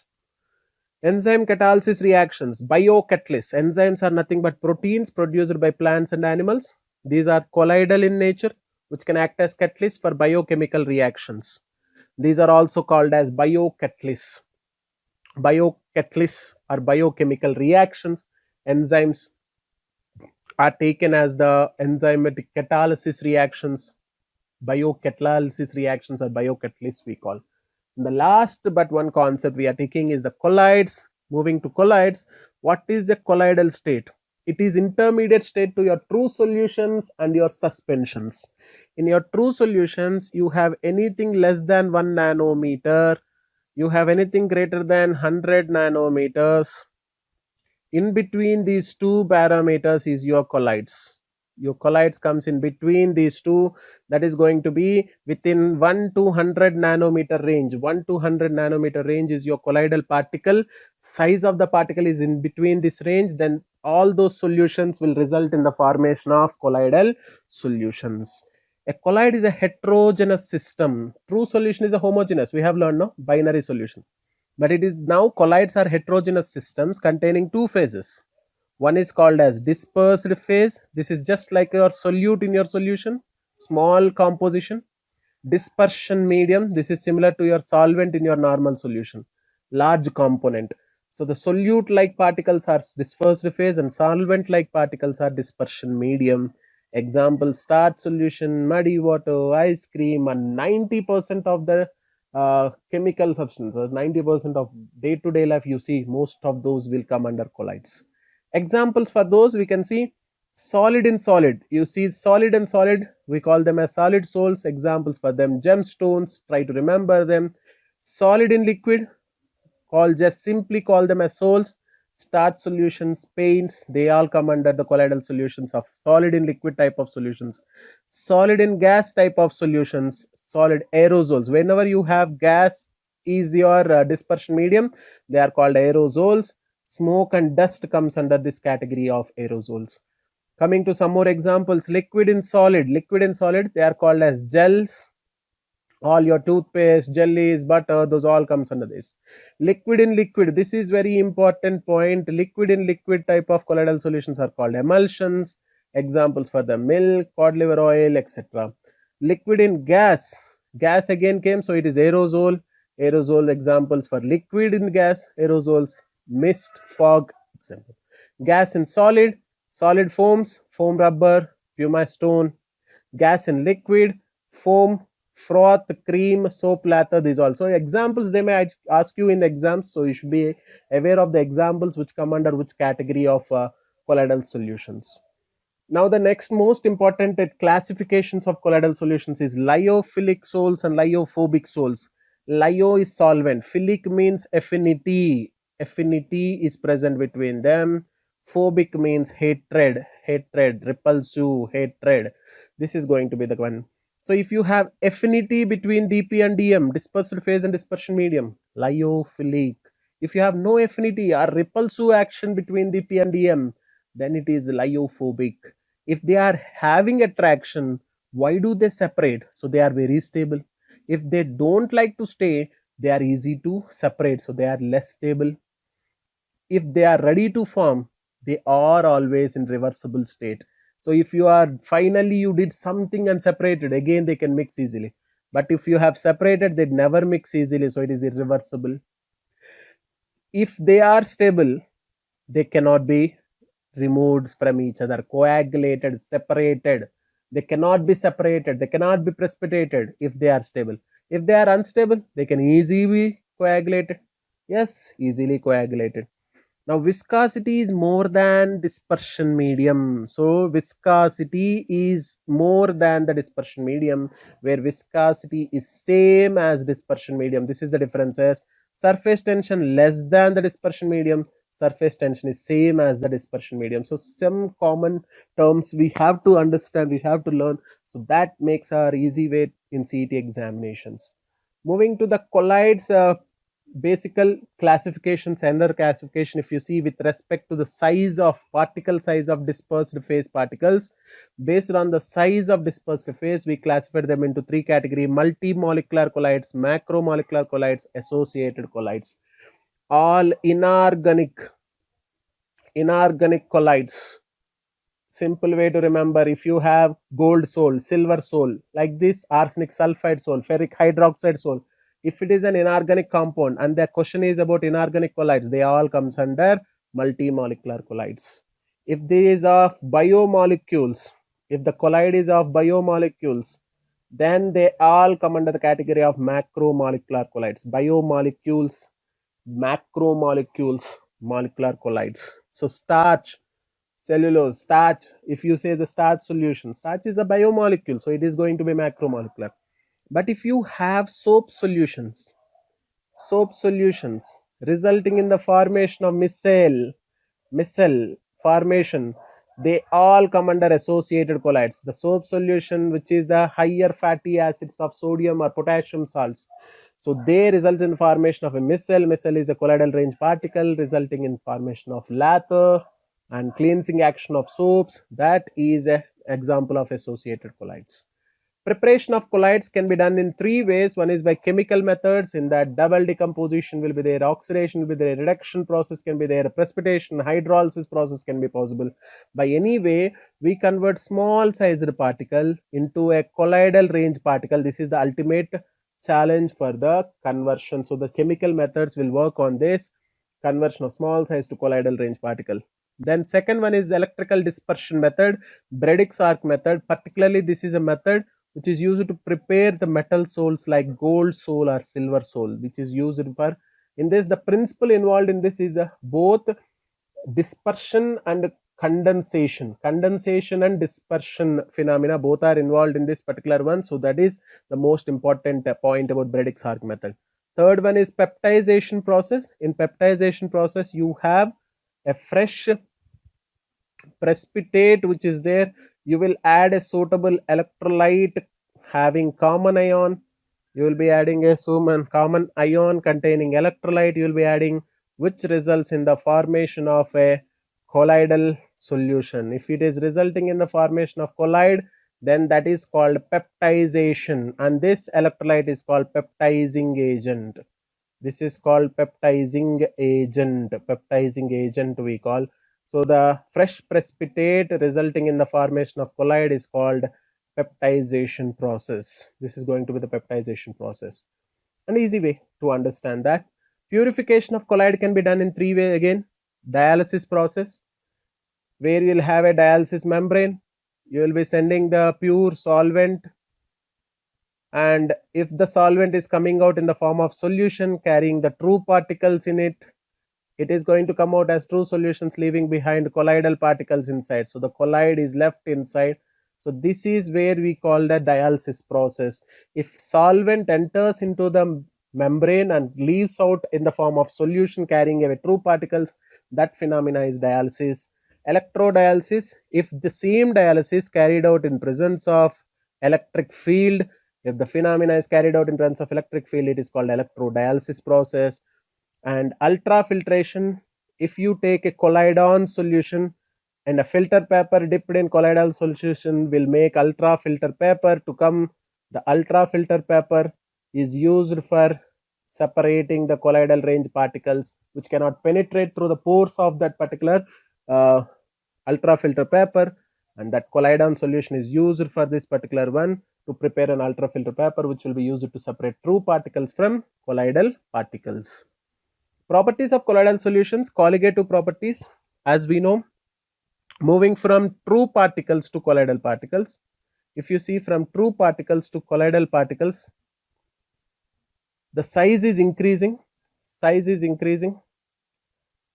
Enzyme catalysis reactions, biocatalysts. Enzymes are nothing but proteins produced by plants and animals. These are colloidal in nature, which can act as catalysts for biochemical reactions. These are also called as biocatalysts. Biocatalysts are biochemical reactions. Enzymes are taken as the enzymatic catalysis reactions. Biocatalysis reactions or biocatalysts we call. And the last but one concept we are taking is the colloids. Moving to colloids, what is the colloidal state? It is intermediate state to your true solutions and your suspensions. In your true solutions, you have anything less than 1 nanometer, you have anything greater than 100 nanometers. In between these two parameters is your colloids. Your colloids comes in between these two, that is going to be within 1 to 100 nanometer range. 1 to 100 nanometer range is your colloidal particle. Size of the particle is in between this range, then all those solutions will result in the formation of colloidal solutions. A colloid is a heterogeneous system. True solution is a homogeneous, we have learned, no, binary solutions. But it is now colloids are heterogeneous systems containing two phases. One is called as dispersed phase. This is just like your solute in your solution, small composition. Dispersion medium, this is similar to your solvent in your normal solution, large component. So the solute like particles are dispersed phase and solvent like particles are dispersion medium. Example, starch solution, muddy water, ice cream, and 90% of the chemical substances, 90% of day-to-day life you see, most of those will come under colloids. Examples for those we can see: solid in solid, you see solid and solid, we call them as solid soles. Examples for them: gemstones, try to remember them. Solid in liquid, just simply call them as soles. Starch solutions, paints, they all come under the colloidal solutions of solid in liquid type of solutions. Solid in gas type of solutions, solid aerosols, whenever you have gas is your dispersion medium, they are called aerosols. Smoke and dust comes under this category of aerosols. Coming to some more examples: liquid in solid, they are called as gels. All your toothpaste, jellies, butter, those all comes under this. Liquid in liquid, this is very important point. Liquid in liquid type of colloidal solutions are called emulsions. Examples for the milk, cod liver oil, etc. Liquid in gas, gas again came, so it is aerosol. Aerosol examples for liquid in gas, aerosols, mist, fog, example. Gas in solid, solid foams, foam rubber, pumice stone. Gas in liquid, foam, froth, cream, soap, lather. These also examples they may ask you in exams, so you should be aware of the examples which come under which category of colloidal solutions. Now the next most important classifications of colloidal solutions is lyophilic soles and lyophobic soles. Lyo is solvent, philic means affinity, affinity is present between them. Phobic means hatred, hatred, repulsive, hatred. This is going to be the one. So if you have affinity between dp and dm, dispersed phase and dispersion medium, lyophilic. If you have no affinity or repulsive action between dp and dm, then it is lyophobic. If they are having attraction, why do they separate? So they are very stable. If they don't like to stay, they are easy to separate, so they are less stable. If they are ready to form, they are always in reversible state. So if you are finally you did something and separated, again they can mix easily. But if you have separated, they never mix easily, so it is irreversible. If they are stable, they cannot be removed from each other, coagulated, separated. They cannot be separated, they cannot be precipitated if they are stable. If they are unstable, they can easily be coagulated. Yes, easily coagulated. Now viscosity is more than dispersion medium. So viscosity is more than the dispersion medium, where viscosity is same as dispersion medium. This is the differences. Surface tension less than the dispersion medium, surface tension is same as the dispersion medium. So some common terms we have to understand, we have to learn, so that makes our easy way in CET examinations. Moving to the colloids, basic classification, standard classification, if you see with respect to the size of particle size of dispersed phase particles, based on the size of dispersed phase, we classified them into three categories: multimolecular colloids, macromolecular colloids, associated colloids. All inorganic colloids. Simple way to remember: if you have gold sol, silver sol, like this, arsenic sulfide sol, ferric hydroxide sol, if it is an inorganic compound and the question is about inorganic colloids, they all comes under multimolecular colloids. If there is of biomolecules, if the colloid is of biomolecules, then they all come under the category of macromolecular colloids. Biomolecules, macromolecules, molecular colloids. So starch, cellulose, starch. If you say the starch solution, starch is a biomolecule, so it is going to be macromolecular. But if you have soap solutions resulting in the formation of micelle formation, they all come under associated colloids. The soap solution, which is the higher fatty acids of sodium or potassium salts, so they result in formation of a micelle is a colloidal range particle resulting in formation of lather and cleansing action of soaps. That is an example of associated colloids. Preparation of colloids can be done in three ways. One is by chemical methods, in that double decomposition will be there, oxidation will be there, reduction process can be there, precipitation, hydrolysis process can be possible. By any way, we convert small sized particle into a colloidal range particle. This is the ultimate challenge for the conversion. So the chemical methods will work on this conversion of small size to colloidal range particle. Then second one is electrical dispersion method, Bredik's arc method. Particularly this is a method which is used to prepare the metal soles like gold sole or silver sole, which is used for, in this, the principle involved in this is both dispersion and condensation and dispersion phenomena, both are involved in this particular one. So that is the most important point about Bredik's arc method. Third one is peptization process. In peptization process, you have a fresh precipitate which is there. You will add a suitable electrolyte having common ion. You will be adding a common ion containing electrolyte. You will be adding, which results in the formation of a colloidal solution. If it is resulting in the formation of colloid, then that is called peptization, and this electrolyte is called peptizing agent. This is called peptizing agent we call. So the fresh precipitate resulting in the formation of colloid is called peptization process. This is going to be the peptization process. An easy way to understand that. Purification of colloid can be done in three ways again. Dialysis process, where you will have a dialysis membrane. You will be sending the pure solvent, and if the solvent is coming out in the form of solution carrying the true particles in it, it is going to come out as true solutions, leaving behind colloidal particles inside. So the colloid is left inside. So this is where we call the dialysis process. If solvent enters into the membrane and leaves out in the form of solution carrying away true particles, that phenomena is dialysis. Electrodialysis, if the same dialysis carried out in presence of electric field, if the phenomena is carried out in presence of electric field, it is called electrodialysis process. And ultrafiltration, if you take a colloidon solution and a filter paper dipped in colloidal solution will make ultrafilter paper to come. The ultrafilter paper is used for separating the colloidal range particles which cannot penetrate through the pores of that particular ultrafilter paper, and that colloidon solution is used for this particular one to prepare an ultrafilter paper which will be used to separate true particles from colloidal particles. Properties of colloidal solutions, colligative properties. As we know, moving from true particles to colloidal particles, if you see from true particles to colloidal particles, the size is increasing,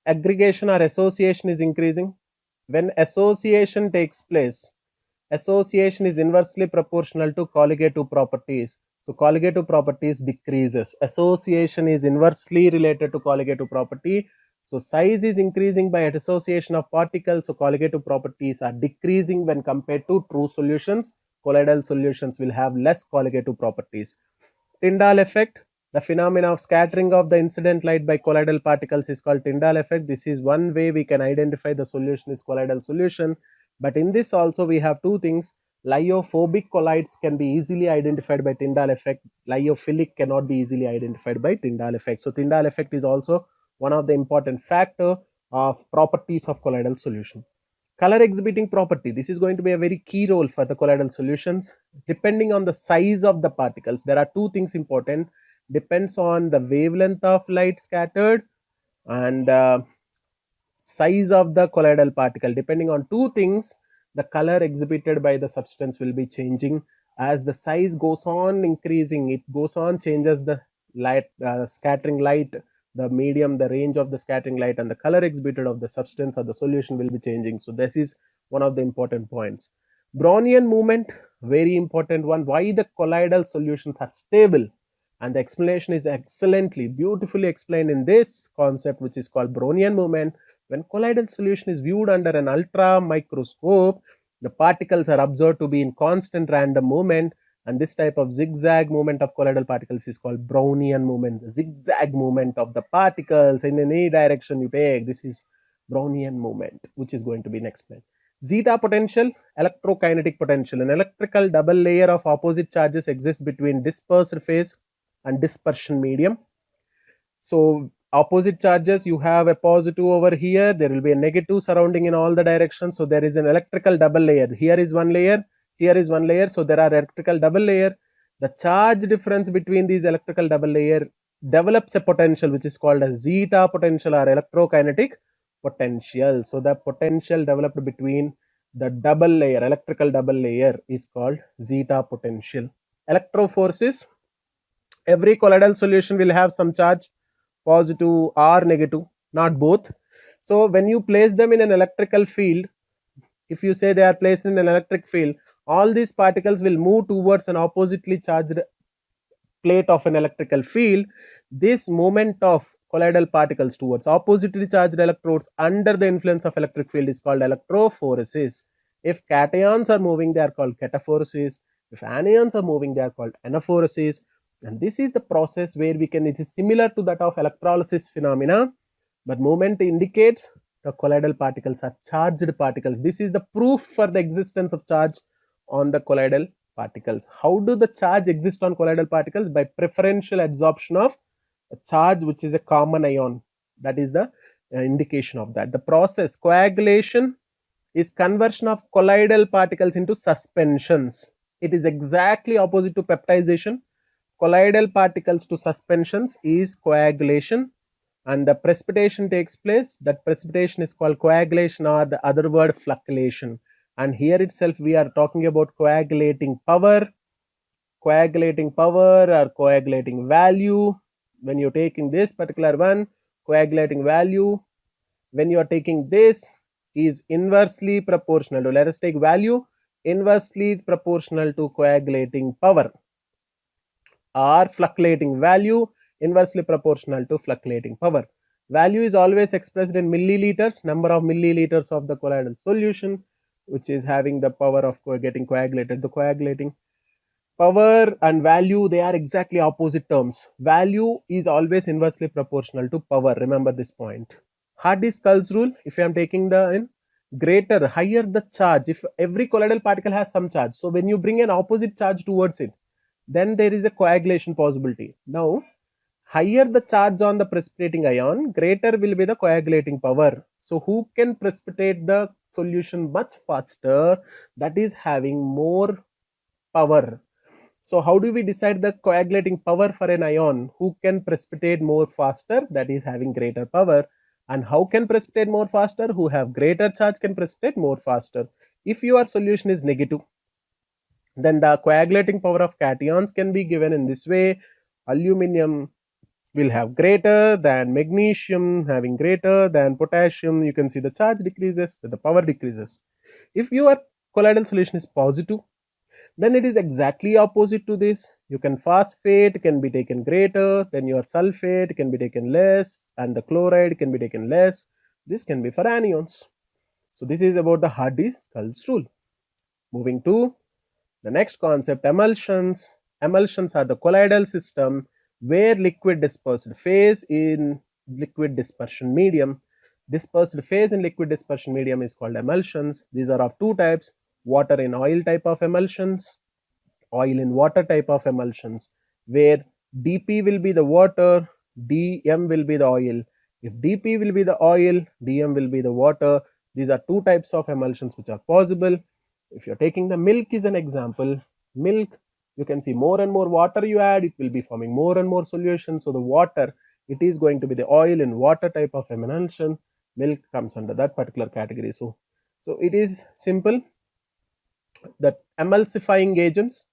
aggregation or association is increasing. When association takes place, association is inversely proportional to colligative properties. So colligative properties decreases. Association is inversely related to colligative property. So size is increasing by association of particles. So colligative properties are decreasing when compared to true solutions. Colloidal solutions will have less colligative properties. Tyndall effect, the phenomena of scattering of the incident light by colloidal particles is called Tyndall effect. This is one way we can identify the solution is colloidal solution. But in this also we have two things. Lyophobic colloids can be easily identified by Tyndall effect. Lyophilic cannot be easily identified by Tyndall effect. So Tyndall effect is also one of the important factor of properties of colloidal solution. Color exhibiting property, this is going to be a very key role for the colloidal solutions. Depending on the size of the particles, there are two things important. Depends on the wavelength of light scattered and size of the colloidal particle. Depending on two things, the color exhibited by the substance will be changing. As the size goes on increasing, it goes on changes the light scattering light the medium, the range of the scattering light, and the color exhibited of the substance or the solution will be changing. So this is one of the important points. Brownian movement, very important one. Why the colloidal solutions are stable, and the explanation is excellently, beautifully explained in this concept, which is called Brownian movement. When colloidal solution is viewed under an ultra microscope, the particles are observed to be in constant random movement, and this type of zigzag movement of colloidal particles is called Brownian movement. The zigzag movement of the particles in any direction you take, this is Brownian movement, which is going to be next plan. Zeta potential, electrokinetic potential. An electrical double layer of opposite charges exists between dispersed phase and dispersion medium. So opposite charges, you have a positive over here, there will be a negative surrounding in all the directions. So there is an electrical double layer. Here is one layer, here is one layer. So there are electrical double layer. The charge difference between these electrical double layer develops a potential which is called as zeta potential or electrokinetic potential. So the potential developed between the double layer, electrical double layer, is called zeta potential. Electroforces, every colloidal solution will have some charge, positive or negative, not both. So when you place them in an electrical field, if you say they are placed in an electric field, all these particles will move towards an oppositely charged plate of an electrical field. This movement of colloidal particles towards oppositely charged electrodes under the influence of electric field is called electrophoresis. If cations are moving, they are called cataphoresis. If anions are moving, they are called anaphoresis. And this is the process where we can, it is similar to that of electrolysis phenomena, but movement indicates the colloidal particles are charged particles. This is the proof for the existence of charge on the colloidal particles. How do the charge exist on colloidal particles? By preferential adsorption of a charge which is a common ion. That is the indication of that. The process coagulation is conversion of colloidal particles into suspensions. It is exactly opposite to peptidization. Colloidal particles to suspensions is coagulation, and the precipitation takes place. That precipitation is called coagulation, or the other word flocculation. And here itself we are talking about coagulating power or coagulating value. When you're taking this particular one, coagulating value, when you are taking this, is inversely proportional to, let us take value, inversely proportional to coagulating power, or fluctuating value inversely proportional to fluctuating power. Value is always expressed in milliliters, number of milliliters of the colloidal solution, which is having the power of getting coagulated. The coagulating power and value, they are exactly opposite terms. Value is always inversely proportional to power. Remember this point. Hardy-Skulls rule, if I am taking the in greater, higher the charge, if every colloidal particle has some charge, so when you bring an opposite charge towards it, then there is a coagulation possibility. Now, higher the charge on the precipitating ion, greater will be the coagulating power. So who can precipitate the solution much faster? That is having more power. So how do we decide the coagulating power for an ion? Who can precipitate more faster? That is having greater power. And how can precipitate more faster? Who have greater charge can precipitate more faster. If your solution is negative, then the coagulating power of cations can be given in this way. Aluminum will have greater than magnesium, having greater than potassium. You can see the charge decreases, the power decreases. If your colloidal solution is positive, then it is exactly opposite to this. You can phosphate can be taken greater, then your sulfate can be taken less, and the chloride can be taken less. This can be for anions. So this is about the Hardy-Skulls rule. Moving to the next concept, emulsions. Emulsions are the colloidal system where liquid dispersed phase in liquid dispersion medium. Dispersed phase in liquid dispersion medium is called emulsions. These are of two types: water in oil type of emulsions, oil in water type of emulsions, where dP will be the water, dm will be the oil. If dP will be the oil, dm will be the water. These are two types of emulsions which are possible. If you're taking the milk is an example, milk, you can see more and more water you add, it will be forming more and more solution. So the water, it is going to be the oil in water type of emulsion. Milk comes under that particular category. So it is simple. The emulsifying agents,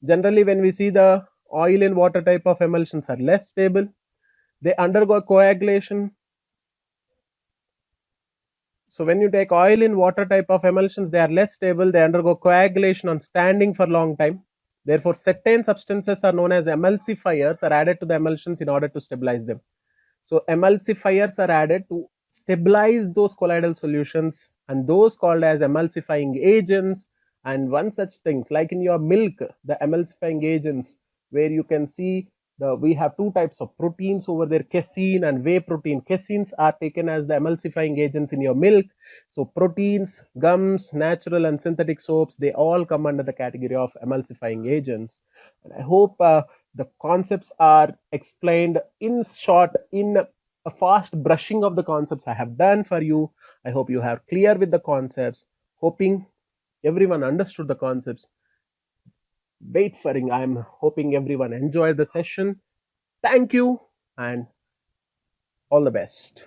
generally when we see the oil in water type of emulsions are less stable. They undergo coagulation. So when you take oil in water type of emulsions, they are less stable. They undergo coagulation on standing for long time. Therefore, certain substances are known as emulsifiers are added to the emulsions in order to stabilize them. So emulsifiers are added to stabilize those colloidal solutions, and those called as emulsifying agents. And one such things like in your milk, the emulsifying agents, where you can see we have two types of proteins over there, casein and whey protein. Caseins are taken as the emulsifying agents in your milk. So proteins, gums, natural and synthetic soaps, they all come under the category of emulsifying agents. And I hope the concepts are explained in short, in a fast brushing of the concepts I have done for you. I hope you are clear with the concepts, hoping everyone understood the concepts. I'm hoping everyone enjoyed the session. Thank you and all the best.